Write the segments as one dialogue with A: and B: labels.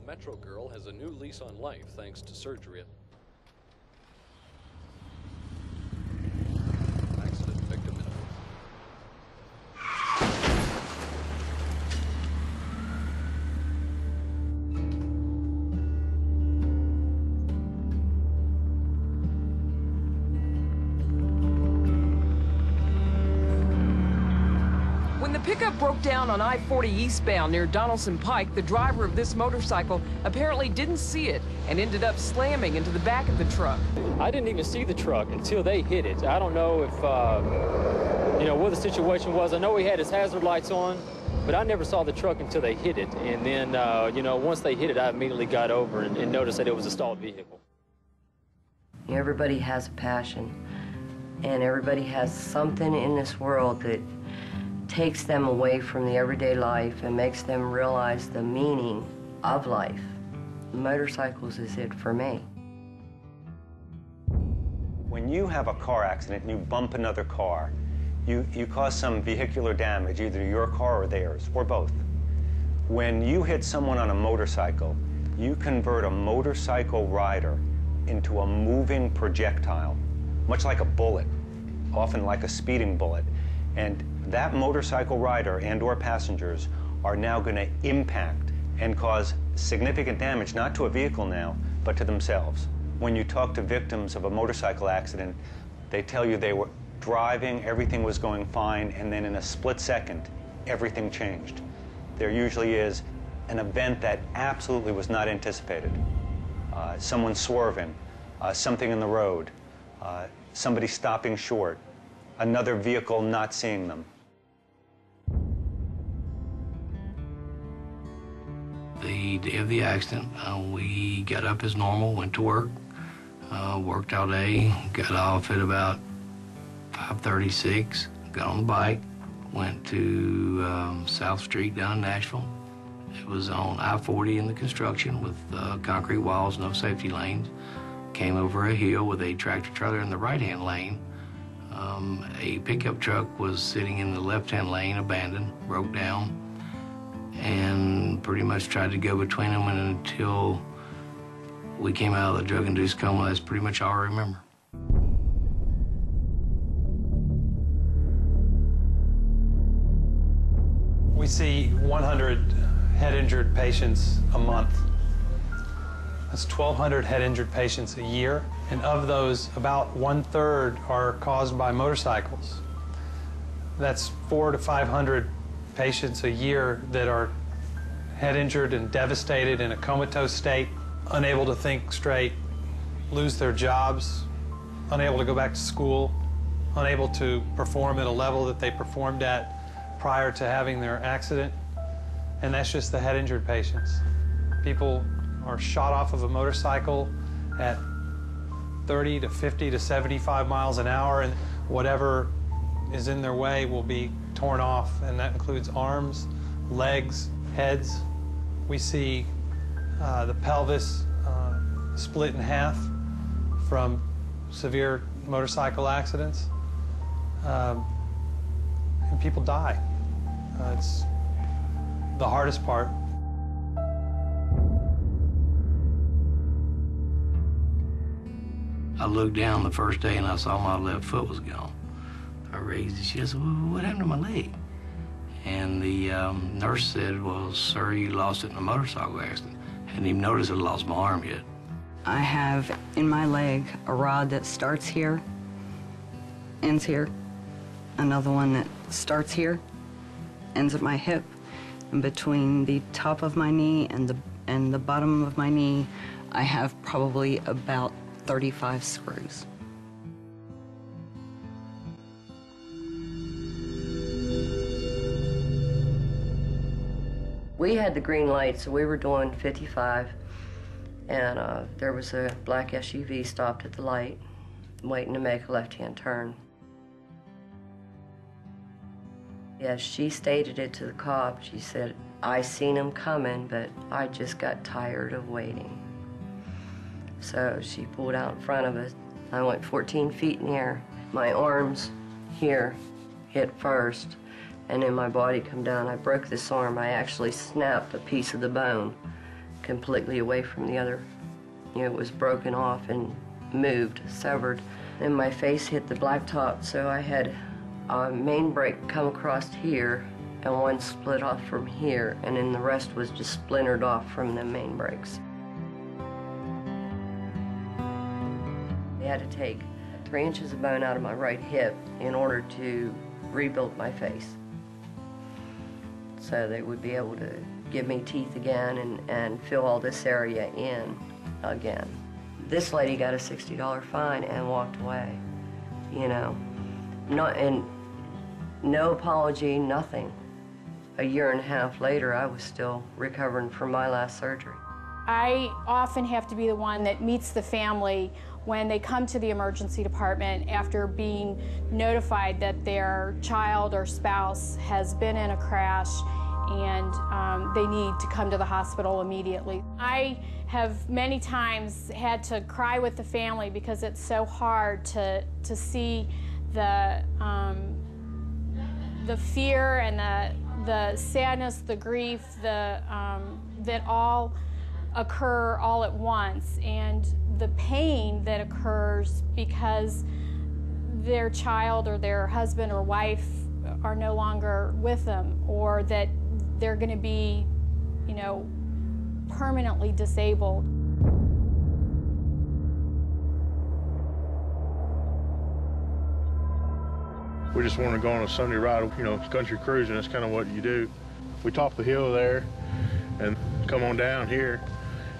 A: Metro girl has a new lease on life thanks to surgery. Accident victim in
B: When the pickup broke down on I-40 eastbound near Donaldson Pike, the driver of this motorcycle apparently didn't see it and ended up slamming into the back of the truck.
C: I didn't even see the truck until they hit it. I don't know if, what the situation was. I know he had his hazard lights on, but I never saw the truck until they hit it. And then, once they hit it, I immediately got over and noticed that it was a stalled vehicle.
D: Everybody has a passion, and everybody has something in this world that takes them away from the everyday life and makes them realize the meaning of life. Motorcycles is it for me.
E: When you have a car accident and you bump another car, you cause some vehicular damage, either your car or theirs, or both. When you hit someone on a motorcycle, you convert a motorcycle rider into a moving projectile, much like a bullet, often like a speeding bullet. And that motorcycle rider and or passengers are now going to impact and cause significant damage, not to a vehicle now, but to themselves. When you talk to victims of a motorcycle accident, they tell you they were driving, everything was going fine, and then in a split second, everything changed. There usually is an event that absolutely was not anticipated. Someone swerving, something in the road, somebody stopping short, another vehicle not seeing them.
F: The day of the accident, we got up as normal, went to work, worked all day, got off at about 5:36, got on the bike, went to South Street down in Nashville. It was on I-40 in the construction with concrete walls, no safety lanes. Came over a hill with a tractor trailer in the right-hand lane. A pickup truck was sitting in the left-hand lane, abandoned, broke down, and pretty much tried to go between them, and until we came out of the drug-induced coma, that's pretty much all I remember.
G: We see 100 head-injured patients a month. That's 1,200 head-injured patients a year, and of those, about 1/3 are caused by motorcycles. That's 400 to 500 patients a year that are head-injured and devastated in a comatose state, unable to think straight, lose their jobs, unable to go back to school, unable to perform at a level that they performed at prior to having their accident. And that's just the head-injured patients. People are shot off of a motorcycle at 30 to 50 to 75 miles an hour, and whatever is in their way will be torn off, and that includes arms, legs, heads. We see the pelvis split in half from severe motorcycle accidents, and people die. It's the hardest part.
F: I looked down the first day and I saw my left foot was gone. I raised it. She said, well, what happened to my leg? And the nurse said, well, sir, you lost it in a motorcycle accident. Hadn't even noticed I lost my arm yet.
H: I have in my leg a rod that starts here, ends here, another one that starts here, ends at my hip, and between the top of my knee and the bottom of my knee, I have probably about 35 screws.
D: We had the green light, so we were doing 55, and there was a black SUV stopped at the light, waiting to make a left-hand turn. Yes, she stated it to the cop. She said, I seen him coming, but I just got tired of waiting. So she pulled out in front of us. I went 14 feet in the air. My arms here hit first, and then my body come down. I broke this arm. I actually snapped a piece of the bone completely away from the other. You know, it was broken off and moved, severed. And my face hit the blacktop, so I had a main brake come across here and one split off from here, and then the rest was just splintered off from the main brakes. They had to take 3 inches of bone out of my right hip in order to rebuild my face. So they would be able to give me teeth again and fill all this area in again. This lady got a $60 fine and walked away, you know. No apology, nothing. A year and a half later, I was still recovering from my last surgery.
I: I often have to be the one that meets the family when they come to the emergency department after being notified that their child or spouse has been in a crash and they need to come to the hospital immediately. I have many times had to cry with the family because it's so hard to see the fear and the sadness, the grief, that all occur all at once, and the pain that occurs because their child or their husband or wife are no longer with them, or that they're going to be, you know, permanently disabled.
J: We just want to go on a Sunday ride, you know, country cruising. That's kind of what you do. We topped the hill there and come on down here,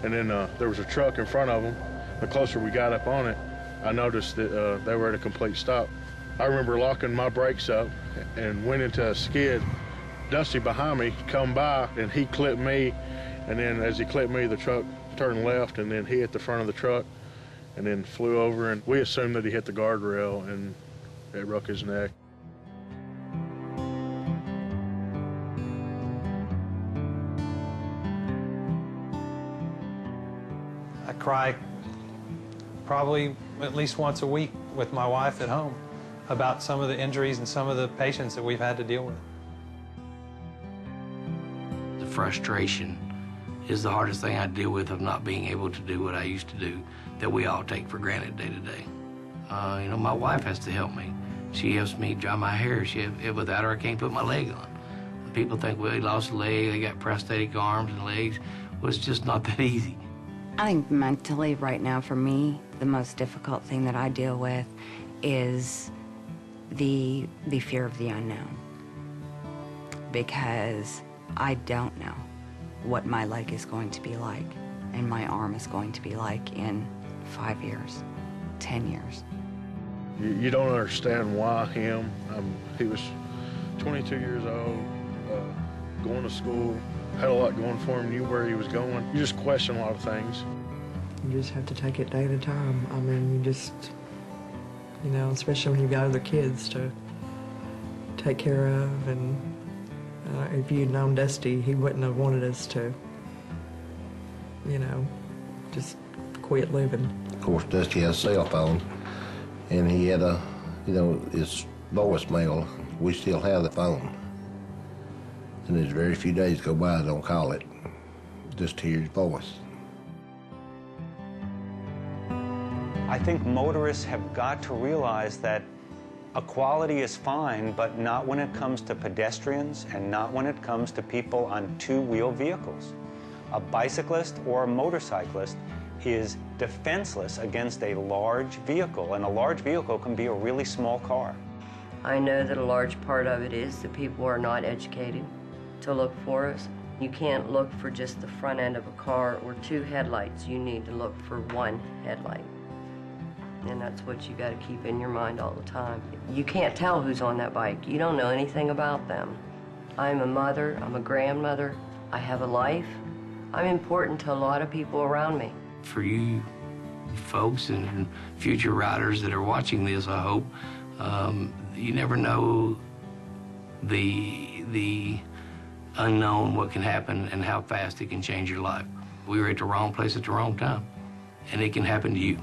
J: and then there was a truck in front of them. The closer we got up on it, I noticed that they were at a complete stop. I remember locking my brakes up and went into a skid. Dusty behind me come by, and he clipped me, and then as he clipped me, the truck turned left, and then he hit the front of the truck and then flew over, and we assumed that he hit the guardrail and it broke his neck.
G: I cry probably at least once a week with my wife at home about some of the injuries and some of the patients that we've had to deal with.
F: The frustration is the hardest thing I deal with, of not being able to do what I used to do that we all take for granted day to day. You know, my wife has to help me. She helps me dry my hair. Without her, I can't put my leg on. People think, well, he lost a leg, they got prosthetic arms and legs. Well, it's just not that easy.
H: I think mentally right now for me, the most difficult thing that I deal with is the fear of the unknown. Because I don't know what my leg is going to be like and my arm is going to be like in 5 years, 10 years.
J: You don't understand why him. He was 22 years old, going to school, had a lot going for him, knew where he was going. You just question a lot of things.
K: You just have to take it day at a time. I mean, you just, you know, especially when you've got other kids to take care of. And if you'd known Dusty, he wouldn't have wanted us to, you know, just quit living.
L: Of course, Dusty has a cell phone, and he had a, you know, his voicemail. We still have the phone. And there's very few days go by I don't call it, just to hear his voice.
E: I think motorists have got to realize that equality is fine, but not when it comes to pedestrians and not when it comes to people on two-wheel vehicles. A bicyclist or a motorcyclist is defenseless against a large vehicle, and a large vehicle can be a really small car.
D: I know that a large part of it is that people are not educated to look for us. You can't look for just the front end of a car or two headlights. You need to look for one headlight. And that's what you got to keep in your mind all the time. You can't tell who's on that bike. You don't know anything about them. I'm a mother, I'm a grandmother, I have a life. I'm important to a lot of people around me.
F: For you folks and future riders that are watching this, I hope, you never know the unknown, what can happen and how fast it can change your life. We were at the wrong place at the wrong time, and it can happen to you.